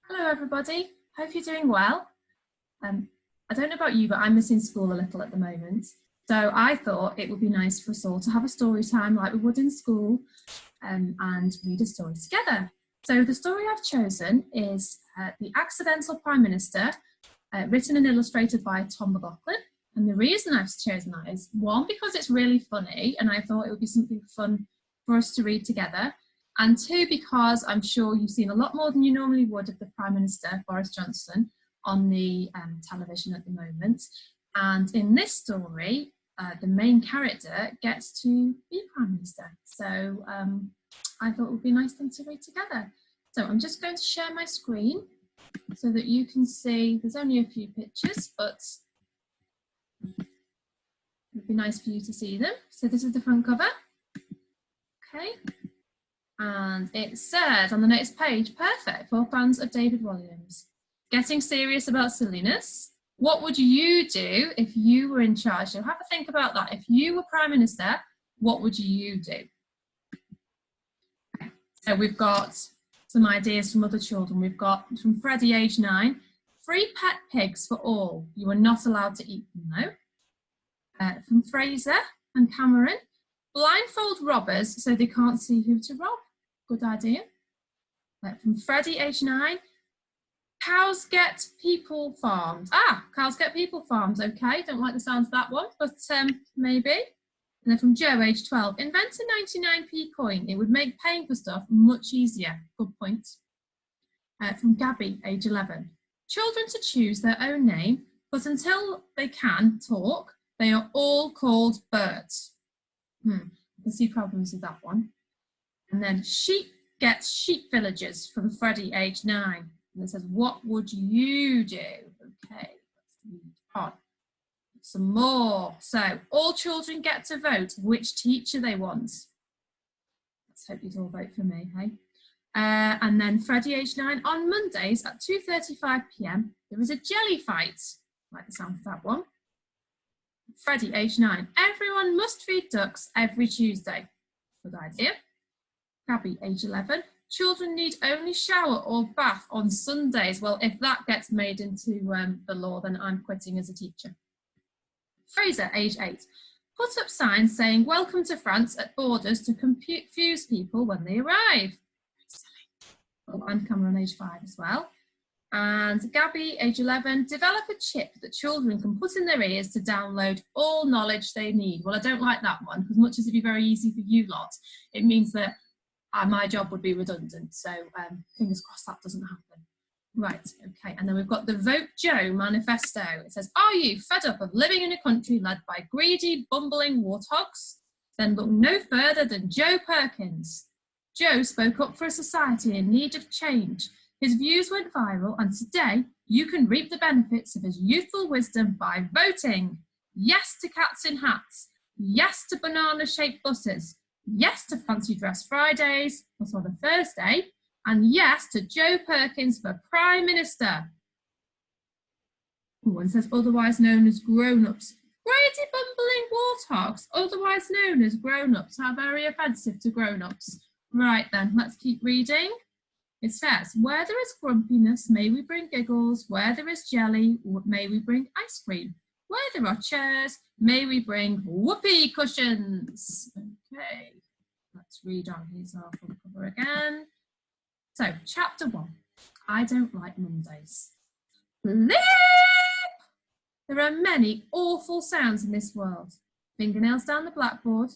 Hello everybody, hope you're doing well. I don't know about you, but I'm missing school a little at the moment. So I thought it would be nice for us all to have a story time like we would in school and read a story together. So the story I've chosen is The Accidental Prime Minister, written and illustrated by Tom McLaughlin. And the reason I've chosen that is, one, because it's really funny and I thought it would be something fun for us to read together. And two, because I'm sure you've seen a lot more than you normally would of the Prime Minister, Boris Johnson, on the television at the moment. And in this story, the main character gets to be Prime Minister. So I thought it would be a nice thing to read together. So I'm just going to share my screen so that you can see, there's only a few pictures, but it would be nice for you to see them. So this is the front cover. Okay. And it says on the next page, perfect for fans of David Williams. Getting serious about silliness. What would you do if you were in charge? So have a think about that. If you were Prime Minister, what would you do? Okay. So we've got some ideas from other children. We've got from Freddie, age 9, free pet pigs for all. You are not allowed to eat them though. From Fraser and Cameron, blindfold robbers so they can't see who to rob. Good idea. From Freddie, age 9, cows get people farmed. Cows get people farmed. Okay, don't like the sound of that one, but maybe. And then from Joe, age 12, invent a 99p coin. It would make paying for stuff much easier. Good point. From Gabby, age 11, children to choose their own name, but until they can talk, they are all called birds. I can see problems with that one. And then sheep gets sheep villagers from Freddie, age 9. And it says, what would you do? Okay, let's read on. Some more. So, all children get to vote which teacher they want. Let's hope you'd all vote for me, hey? And then Freddie, age 9, on Mondays at 2:35 p.m, there is a jelly fight. Like the sound of that one. Freddie, age 9, everyone must feed ducks every Tuesday. Good idea. Gabby, age 11, children need only shower or bath on Sundays. Well, if that gets made into the law, then I'm quitting as a teacher. Fraser, age 8, put up signs saying welcome to France at borders to confuse people when they arrive. Oh, and Cameron, age 5 as well. And Gabby, age 11, develop a chip that children can put in their ears to download all knowledge they need. Well, I don't like that one, because much as it'd be very easy for you lot, it means that my job would be redundant. So fingers crossed that doesn't happen. Right, okay. And then we've got the Vote Joe manifesto. It says, are you fed up of living in a country led by greedy, bumbling warthogs? Then look no further than Joe Perkins. Joe spoke up for a society in need of change. His views went viral, and today you can reap the benefits of his youthful wisdom by voting. Yes to cats in hats. Yes to banana-shaped buses. Yes to Fancy Dress Fridays, but on a Thursday. And yes to Joe Perkins for Prime Minister. And says otherwise known as grown-ups. Greedy bumbling warthogs, otherwise known as grown-ups. How very offensive to grown-ups. Right then, let's keep reading. It says, where there is grumpiness, may we bring giggles. Where there is jelly, may we bring ice cream. Where there are chairs, may we bring whoopee cushions. Okay, let's read on. Here's our front cover again. So, chapter 1, I don't like Mondays. Flip! There are many awful sounds in this world. Fingernails down the blackboard.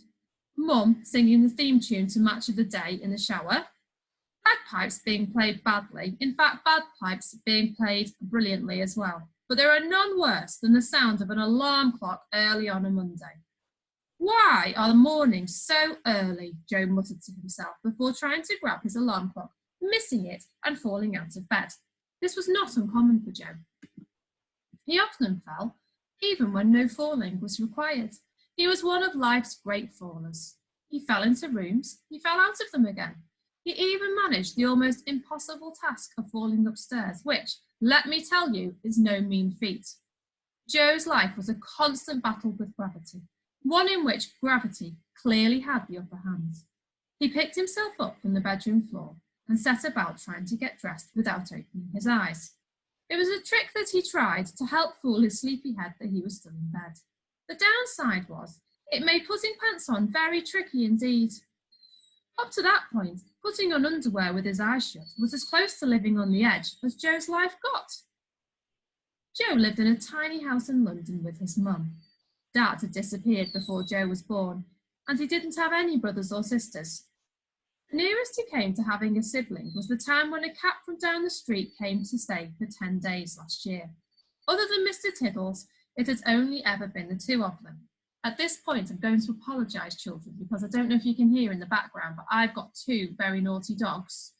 Mum singing the theme tune to Match of the Day in the shower. Bagpipes being played badly. In fact, bagpipes being played brilliantly as well. But there are none worse than the sound of an alarm clock early on a Monday. Why are the mornings so early? Joe muttered to himself before trying to grab his alarm clock, missing it and falling out of bed. This was not uncommon for Joe. He often fell, even when no falling was required. He was one of life's great fallers. He fell into rooms, he fell out of them again. He even managed the almost impossible task of falling upstairs, which, let me tell you, is no mean feat. Joe's life was a constant battle with gravity, one in which gravity clearly had the upper hand. He picked himself up from the bedroom floor and set about trying to get dressed without opening his eyes. It was a trick that he tried to help fool his sleepy head that he was still in bed. The downside was, it made putting pants on very tricky indeed. Up to that point, putting on underwear with his eyes shut was as close to living on the edge as Joe's life got. Joe lived in a tiny house in London with his mum. Dad had disappeared before Joe was born, and he didn't have any brothers or sisters. The nearest he came to having a sibling was the time when a cat from down the street came to stay for 10 days last year. Other than Mr. Tiddles, it had only ever been the two of them. At this point, I'm going to apologise, children, because I don't know if you can hear in the background, but I've got two very naughty dogs,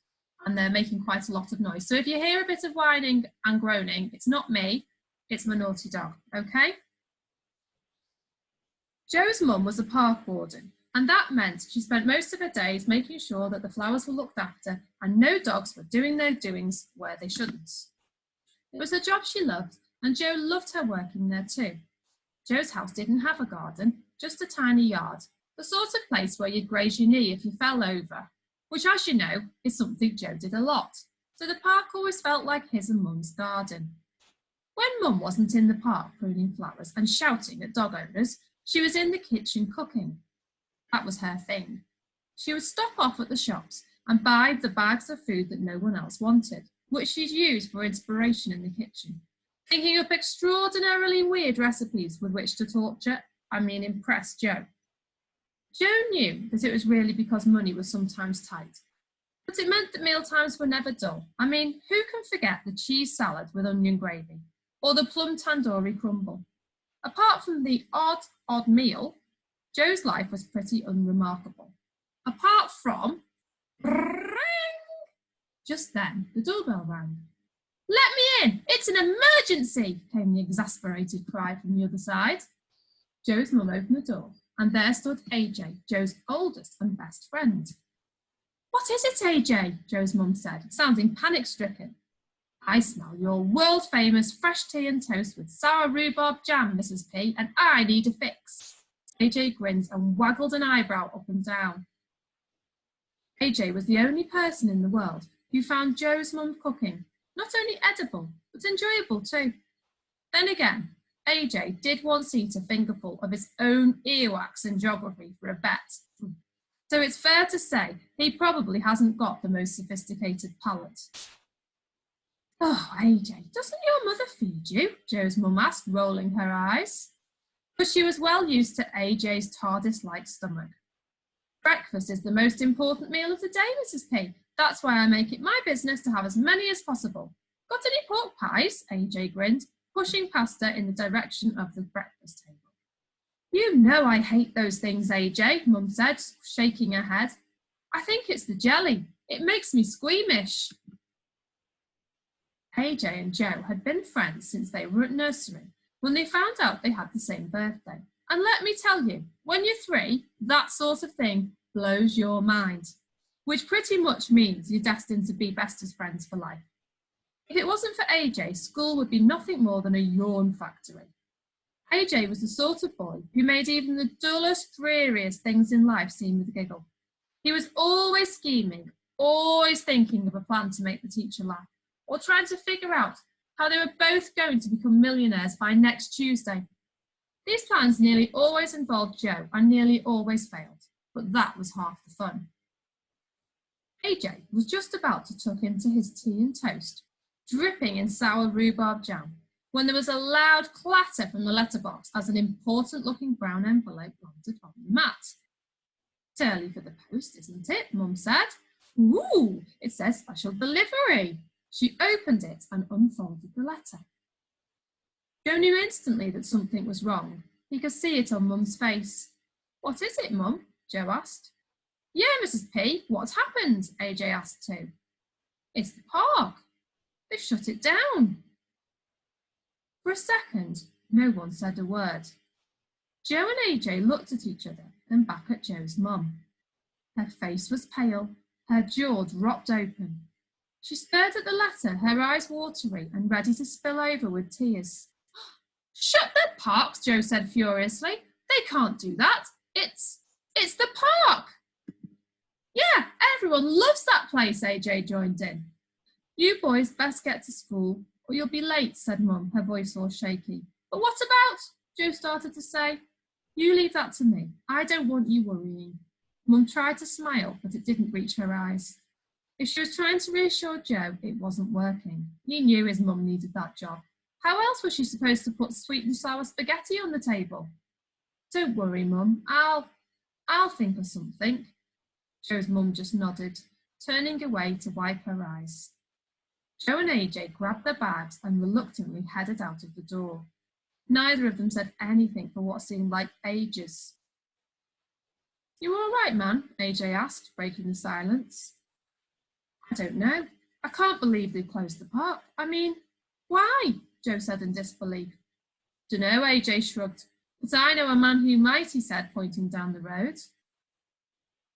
and they're making quite a lot of noise. So if you hear a bit of whining and groaning, it's not me, it's my naughty dog, okay? Joe's mum was a park warden, and that meant she spent most of her days making sure that the flowers were looked after and no dogs were doing their doings where they shouldn't. It was a job she loved, and Joe loved her working there too. Joe's house didn't have a garden, just a tiny yard, the sort of place where you'd graze your knee if you fell over, which, as you know, is something Joe did a lot. So the park always felt like his and Mum's garden. When Mum wasn't in the park pruning flowers and shouting at dog owners, she was in the kitchen cooking. That was her thing. She would stop off at the shops and buy the bags of food that no one else wanted, which she'd use for inspiration in the kitchen, thinking up extraordinarily weird recipes with which to impress Joe. Joe knew that it was really because money was sometimes tight, but it meant that mealtimes were never dull. Who can forget the cheese salad with onion gravy, or the plum tandoori crumble? Apart from the odd meal, Joe's life was pretty unremarkable. Apart from, ring! Just then, the doorbell rang. "Let me in! It's an emergency!" came the exasperated cry from the other side. Joe's mum opened the door, and there stood AJ, Joe's oldest and best friend. "What is it, AJ?" Joe's mum said, sounding panic-stricken. "I smell your world-famous fresh tea and toast with sour rhubarb jam, Mrs. P, and I need a fix." AJ grinned and waggled an eyebrow up and down. AJ was the only person in the world who found Joe's mum cooking not only edible, but enjoyable too. Then again, AJ did once eat a fingerful of his own earwax in geography for a bet. So it's fair to say he probably hasn't got the most sophisticated palate. "Oh, AJ, doesn't your mother feed you?" Joe's mum asked, rolling her eyes. But she was well used to AJ's TARDIS-like stomach. "Breakfast is the most important meal of the day, Mrs. P. That's why I make it my business to have as many as possible. Got any pork pies?" AJ grinned, pushing past her in the direction of the breakfast table. "You know I hate those things, AJ," Mum said, shaking her head. "I think it's the jelly. It makes me squeamish." AJ and Joe had been friends since they were at nursery, when they found out they had the same birthday. And let me tell you, when you're 3, that sort of thing blows your mind, which pretty much means you're destined to be best as friends for life. If it wasn't for AJ, school would be nothing more than a yawn factory. AJ was the sort of boy who made even the dullest, dreariest things in life seem with a giggle. He was always scheming, always thinking of a plan to make the teacher laugh, or trying to figure out how they were both going to become millionaires by next Tuesday. These plans nearly always involved Joe and nearly always failed, but that was half the fun. AJ was just about to tuck into his tea and toast, dripping in sour rhubarb jam, when there was a loud clatter from the letterbox as an important-looking brown envelope landed on the mat. "It's early for the post, isn't it?" Mum said. "Ooh, it says special delivery." She opened it and unfolded the letter. Joe knew instantly that something was wrong. He could see it on Mum's face. "What is it, Mum?" Joe asked. "Yeah, Mrs. P, what's happened?" AJ asked too. "It's the park. They've shut it down." For a second, no one said a word. Joe and AJ looked at each other, then back at Joe's mum. Her face was pale, her jaw dropped open. She stared at the letter, her eyes watery and ready to spill over with tears. "Shut the parks," Joe said furiously. "They can't do that. It's the park." Yeah, everyone loves that place, AJ joined in. You boys best get to school or you'll be late, said Mum, her voice all shaky. But what about? Joe started to say. You leave that to me. I don't want you worrying. Mum tried to smile, but it didn't reach her eyes. If she was trying to reassure Joe, it wasn't working. He knew his mum needed that job. How else was she supposed to put sweet and sour spaghetti on the table? Don't worry, Mum. I'll think of something. Joe's mum just nodded, turning away to wipe her eyes. Joe and AJ grabbed their bags and reluctantly headed out of the door. Neither of them said anything for what seemed like ages. You all right, man? AJ asked, breaking the silence. I don't know. I can't believe they closed the park. I mean, why? Joe said in disbelief. Dunno, AJ shrugged. But I know a man who might, he said, pointing down the road.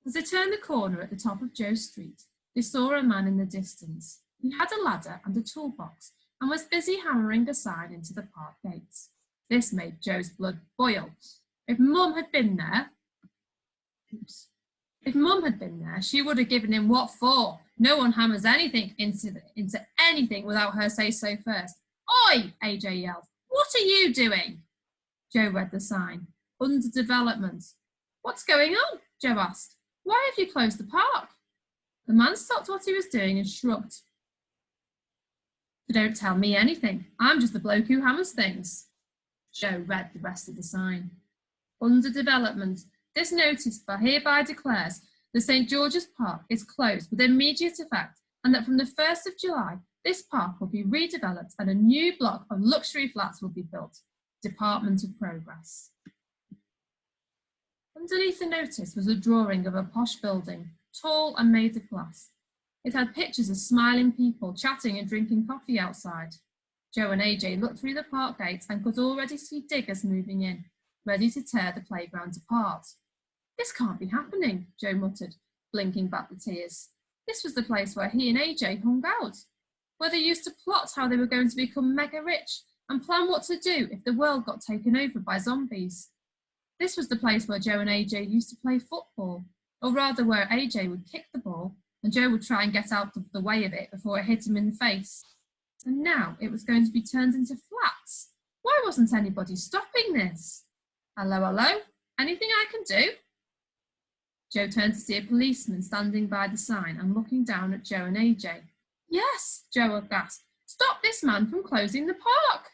As they turned the corner at the top of Joe's street, they saw a man in the distance. He had a ladder and a toolbox and was busy hammering a sign into the park gates. This made Joe's blood boil. If Mum had been there, she would have given him what for. No one hammers anything into anything without her say so first. Oi, AJ yelled. What are you doing? Joe read the sign. Under development. What's going on? Joe asked. Why have you closed the park? The man stopped what he was doing and shrugged. Don't tell me anything. I'm just the bloke who hammers things. Joe read the rest of the sign. Under development. This notice hereby declares that St. George's Park is closed with immediate effect and that from the 1st of July, this park will be redeveloped and a new block of luxury flats will be built. Department of Progress. Underneath the notice was a drawing of a posh building, tall and made of glass. It had pictures of smiling people chatting and drinking coffee outside. Joe and AJ looked through the park gates and could already see diggers moving in, ready to tear the playground apart. This can't be happening, Joe muttered, blinking back the tears. This was the place where he and AJ hung out, where they used to plot how they were going to become mega rich and plan what to do if the world got taken over by zombies. This was the place where Joe and AJ used to play football, or rather where AJ would kick the ball and Joe would try and get out of the way of it before it hit him in the face. And now it was going to be turned into flats. Why wasn't anybody stopping this? Hello, hello? Anything I can do? Joe turned to see a policeman standing by the sign and looking down at Joe and AJ. Yes, Joe gasped. Stop this man from closing the park.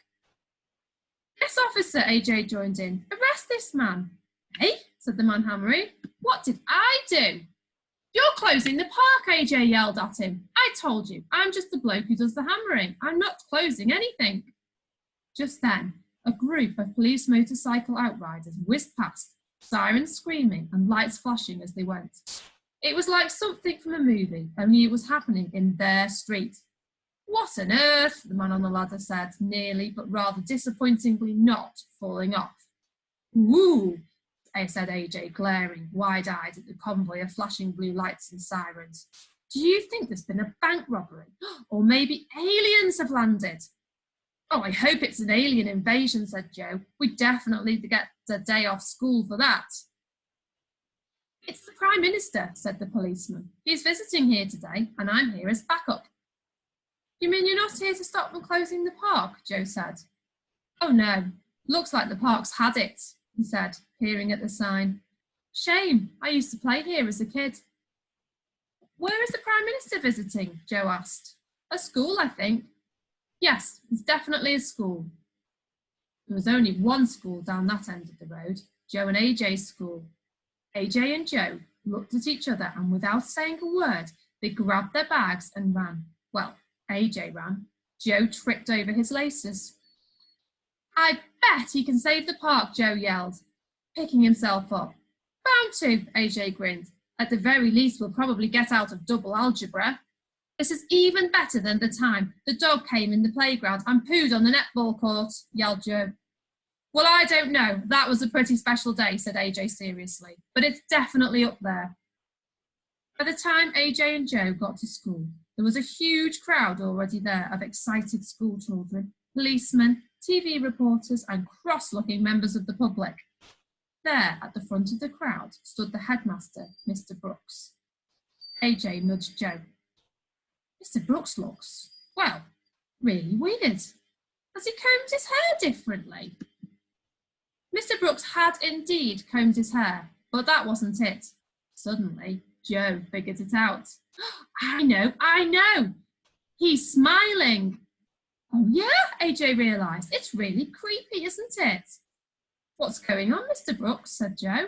Yes, officer, AJ joined in. Arrest this man. Hey, said the man hammering. What did I do? You're closing the park, AJ yelled at him. I told you, I'm just the bloke who does the hammering. I'm not closing anything. Just then, a group of police motorcycle outriders whizzed past, sirens screaming and lights flashing as they went. It was like something from a movie, only it was happening in their street. What on earth, the man on the ladder said, nearly but rather disappointingly not falling off. Woo, said AJ, glaring wide-eyed at the convoy of flashing blue lights and sirens. Do you think there's been a bank robbery? Or maybe aliens have landed? Oh, I hope it's an alien invasion, said Joe. We definitely get a day off school for that. It's the Prime Minister, said the policeman. He's visiting here today, and I'm here as backup. You mean you're not here to stop them closing the park? Joe said. Oh no, looks like the park's had it, he said, peering at the sign. Shame, I used to play here as a kid. Where is the Prime Minister visiting? Joe asked. A school, I think. Yes, it's definitely a school. There was only one school down that end of the road, Joe and AJ's school. AJ and Joe looked at each other and without saying a word, they grabbed their bags and ran. Well, AJ ran. Joe tripped over his laces. I bet he can save the park, Joe yelled, picking himself up. Bound to, AJ grinned. At the very least, we'll probably get out of double algebra. This is even better than the time the dog came in the playground and pooed on the netball court, yelled Joe. Well, I don't know. That was a pretty special day, said AJ seriously, but it's definitely up there. By the time AJ and Joe got to school, there was a huge crowd already there of excited school children, policemen, TV reporters, and cross-looking members of the public. There, at the front of the crowd, stood the headmaster, Mr. Brooks. AJ nudged Joe. Mr. Brooks looks, well, really weird. Has he combed his hair differently? Mr. Brooks had indeed combed his hair, but that wasn't it. Suddenly, Joe figured it out. I know. He's smiling. Oh yeah, AJ realised. It's really creepy, isn't it? What's going on, Mr. Brooks? Said Joe.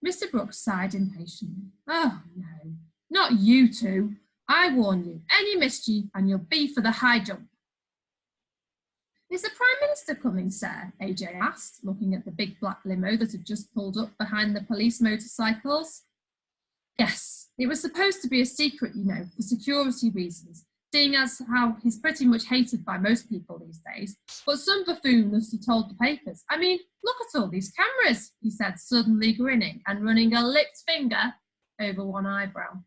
Mr. Brooks sighed impatiently. Oh no, not you two. I warn you, any mischief and you'll be for the high jump. Is the Prime Minister coming, sir? AJ asked, looking at the big black limo that had just pulled up behind the police motorcycles. Yes, it was supposed to be a secret, for security reasons, seeing as how he's pretty much hated by most people these days. But some buffoon must have told the papers. I mean, look at all these cameras, he said, suddenly grinning and running a licked finger over one eyebrow.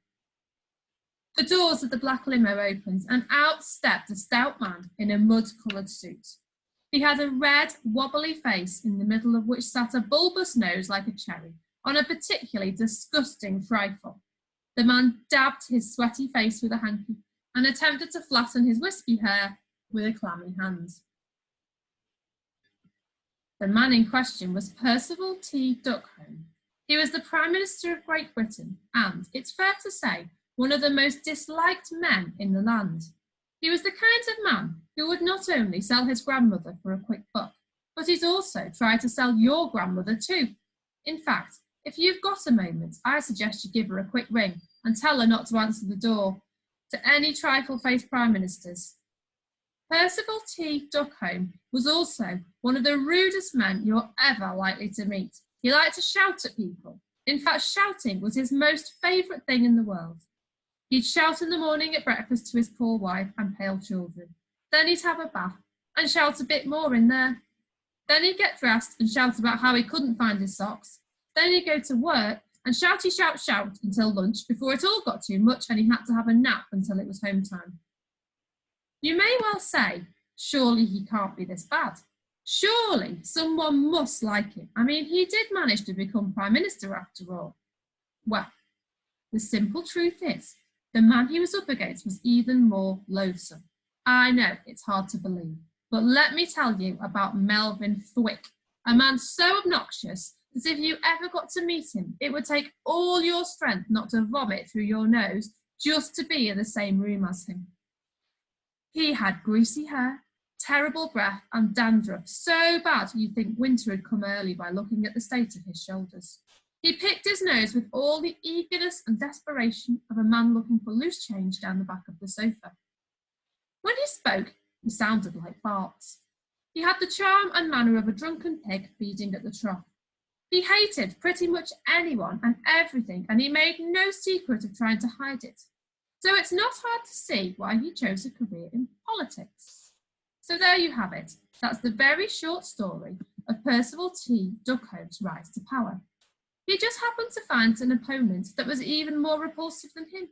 The doors of the black limo opened and out stepped a stout man in a mud-coloured suit. He had a red, wobbly face in the middle of which sat a bulbous nose like a cherry on a particularly disgusting trifle. The man dabbed his sweaty face with a hanky and attempted to flatten his wispy hair with a clammy hand. The man in question was Percival T. Duckholm. He was the Prime Minister of Great Britain and, it's fair to say, one of the most disliked men in the land. He was the kind of man who would not only sell his grandmother for a quick buck, but he'd also try to sell your grandmother too. In fact, if you've got a moment, I suggest you give her a quick ring and tell her not to answer the door to any trifle-faced Prime Ministers. Percival T. Duckholm was also one of the rudest men you're ever likely to meet. He liked to shout at people. In fact, shouting was his most favourite thing in the world. He'd shout in the morning at breakfast to his poor wife and pale children. Then he'd have a bath and shout a bit more in there. Then he'd get dressed and shout about how he couldn't find his socks. Then he'd go to work and shouty shout until lunch before it all got too much and he had to have a nap until it was home time. You may well say, surely he can't be this bad. Surely someone must like him. I mean, he did manage to become Prime Minister after all. Well, the simple truth is, the man he was up against was even more loathsome. I know, it's hard to believe, but let me tell you about Melvin Thwick, a man so obnoxious that if you ever got to meet him, it would take all your strength not to vomit through your nose just to be in the same room as him. He had greasy hair, terrible breath and dandruff, so bad you'd think winter had come early by looking at the state of his shoulders. He picked his nose with all the eagerness and desperation of a man looking for loose change down the back of the sofa. When he spoke, he sounded like farts. He had the charm and manner of a drunken pig feeding at the trough. He hated pretty much anyone and everything, and he made no secret of trying to hide it. So it's not hard to see why he chose a career in politics. So there you have it. That's the very short story of Percival T. Duckholm's rise to power. He just happened to find an opponent that was even more repulsive than him.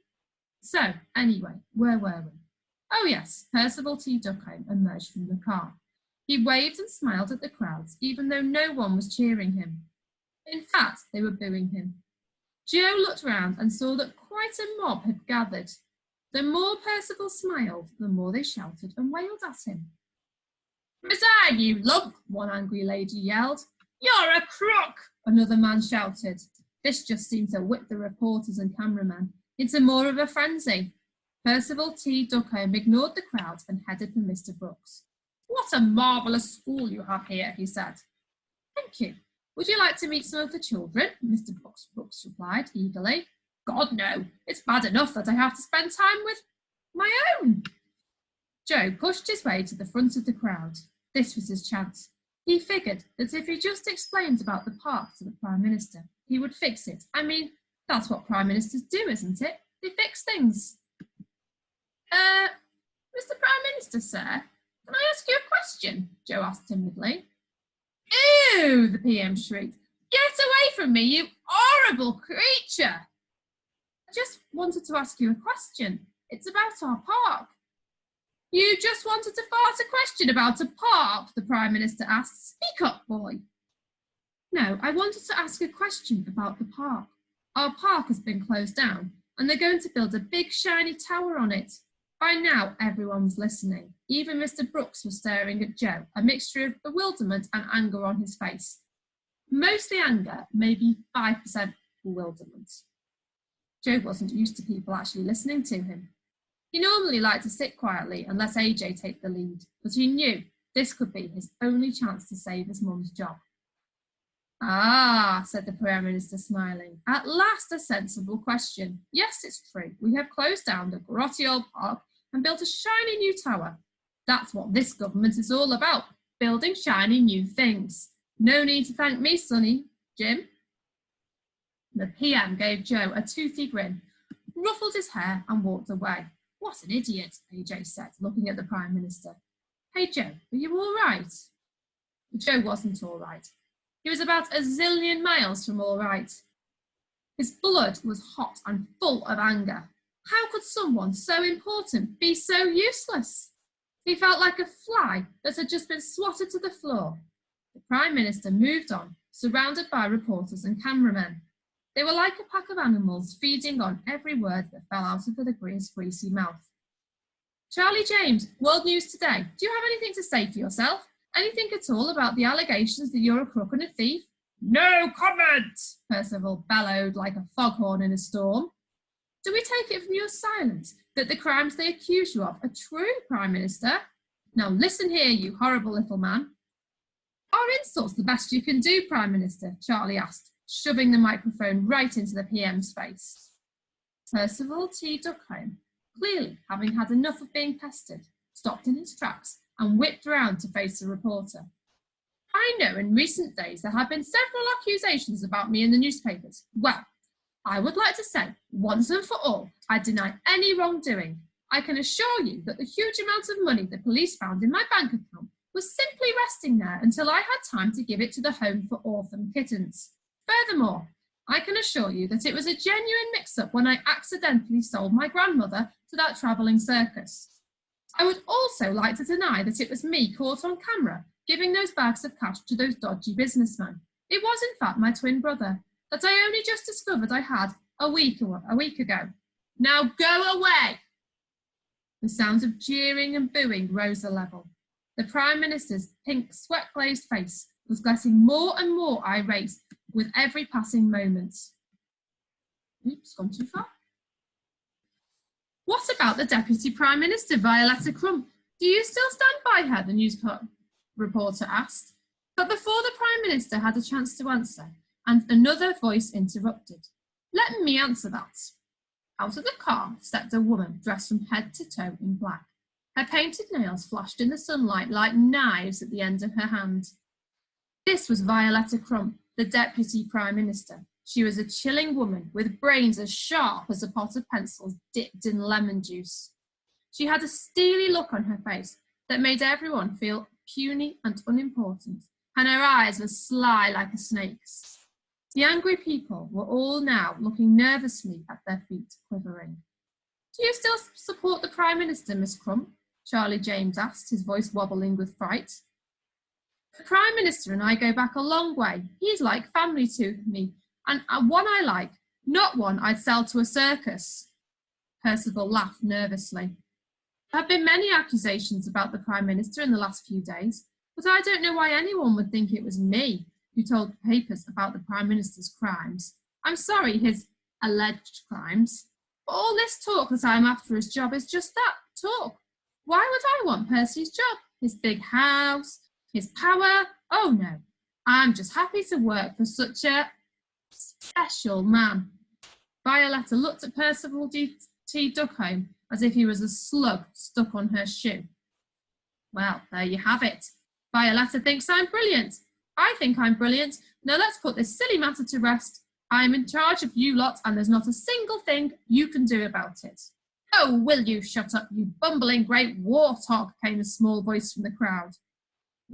So, anyway, where were we? Oh yes, Percival T. Duckholm emerged from the car. He waved and smiled at the crowds, even though no one was cheering him. In fact, they were booing him. Joe looked round and saw that quite a mob had gathered. The more Percival smiled, the more they shouted and wailed at him. "Resign, you lump!" one angry lady yelled. "You're a crook!" another man shouted. This just seemed to whip the reporters and cameramen into more of a frenzy. Percival T. Duckholm ignored the crowd and headed for Mr. Brooks. "What a marvellous school you have here," he said. "Thank you. Would you like to meet some of the children?" Mr. Brooks replied eagerly. "God, no. It's bad enough that I have to spend time with my own." Joe pushed his way to the front of the crowd. This was his chance. He figured that if he just explained about the park to the Prime Minister, he would fix it. I mean, that's what Prime Ministers do, isn't it? They fix things. Mr. Prime Minister, sir, can I ask you a question?" Joe asked timidly. "Ew!" the PM shrieked. "Get away from me, you horrible creature!" "I just wanted to ask you a question. It's about our park." "You just wanted to fart a question about a park?" the Prime Minister asked. "Speak up, boy." "No, I wanted to ask a question about the park. Our park has been closed down, and they're going to build a big shiny tower on it. By now, everyone was listening. Even Mr. Brooks was staring at Joe, a mixture of bewilderment and anger on his face. Mostly anger, maybe 5% bewilderment. Joe wasn't used to people actually listening to him. He normally liked to sit quietly and let AJ take the lead, but he knew this could be his only chance to save his mum's job. Ah, said the Prime Minister, smiling. At last a sensible question. Yes, it's true. We have closed down the grotty old park and built a shiny new tower. That's what this government is all about, building shiny new things. No need to thank me, Sonny. Jim? The PM gave Joe a toothy grin, ruffled his hair and walked away. What an idiot, AJ said, looking at the Prime Minister. Hey, Joe, are you all right? But Joe wasn't all right. He was about a zillion miles from all right. His blood was hot and full of anger. How could someone so important be so useless? He felt like a fly that had just been swatted to the floor. The Prime Minister moved on, surrounded by reporters and cameramen. They were like a pack of animals feeding on every word that fell out of the greasy mouth. Charlie James, World News Today, do you have anything to say for yourself? Anything at all about the allegations that you're a crook and a thief? No comment, Percival bellowed like a foghorn in a storm. Do we take it from your silence that the crimes they accuse you of are true, Prime Minister? Now listen here, you horrible little man. Are insults the best you can do, Prime Minister? Charlie asked, shoving the microphone right into the PM's face. Percival T. Duckholm, clearly having had enough of being pestered, stopped in his tracks and whipped round to face the reporter. I know in recent days there have been several accusations about me in the newspapers. Well, I would like to say, once and for all, I deny any wrongdoing. I can assure you that the huge amount of money the police found in my bank account was simply resting there until I had time to give it to the Home for Orphan Kittens. Furthermore, I can assure you that it was a genuine mix-up when I accidentally sold my grandmother to that travelling circus. I would also like to deny that it was me caught on camera giving those bags of cash to those dodgy businessmen. It was in fact my twin brother that I only just discovered I had a week ago. Now go away! The sounds of jeering and booing rose a level. The Prime Minister's pink, sweat-glazed face was getting more and more irate with every passing moment. Oops, gone too far. What about the Deputy Prime Minister, Violetta Crump? Do you still stand by her? The news reporter asked. But before the Prime Minister had a chance to answer, and another voice interrupted. Let me answer that. Out of the car stepped a woman dressed from head to toe in black. Her painted nails flashed in the sunlight like knives at the end of her hand. This was Violetta Crump, the Deputy Prime Minister. She was a chilling woman with brains as sharp as a pot of pencils dipped in lemon juice. She had a steely look on her face that made everyone feel puny and unimportant, and her eyes were sly like a snake's. The angry people were all now looking nervously at their feet, quivering. Do you still support the Prime Minister, Miss Crump? Charlie James asked, his voice wobbling with fright. The Prime Minister and I go back a long way. He's like family to me, and one I like, not one I'd sell to a circus. Percival laughed nervously. There have been many accusations about the Prime Minister in the last few days, but I don't know why anyone would think it was me who told the papers about the Prime Minister's crimes. I'm sorry, his alleged crimes. But all this talk that I'm after his job is just that, talk. Why would I want Percy's job? His big house, his power? Oh no, I'm just happy to work for such a special man. Violetta looked at Percival T. Duckholm as if he was a slug stuck on her shoe. Well, there you have it. Violetta thinks I'm brilliant. I think I'm brilliant. Now let's put this silly matter to rest. I'm in charge of you lot, and there's not a single thing you can do about it. Oh, will you shut up, you bumbling great warthog, came a small voice from the crowd.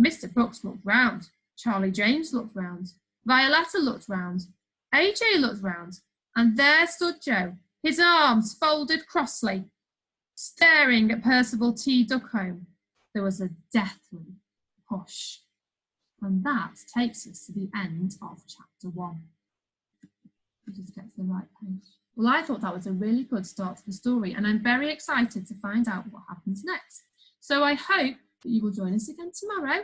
Mr. Brooks looked round. Charlie James looked round. Violetta looked round. AJ looked round. And there stood Joe, his arms folded crossly, staring at Percival T. Duckholm. There was a deathly hush. And that takes us to the end of chapter 1. Just get to the right page. Well, I thought that was a really good start to the story, and I'm very excited to find out what happens next. So I hope that you will join us again tomorrow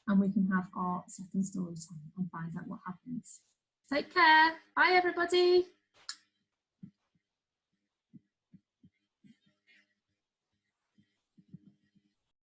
and we can have our second story time and find out what happens. Take care. Bye, everybody.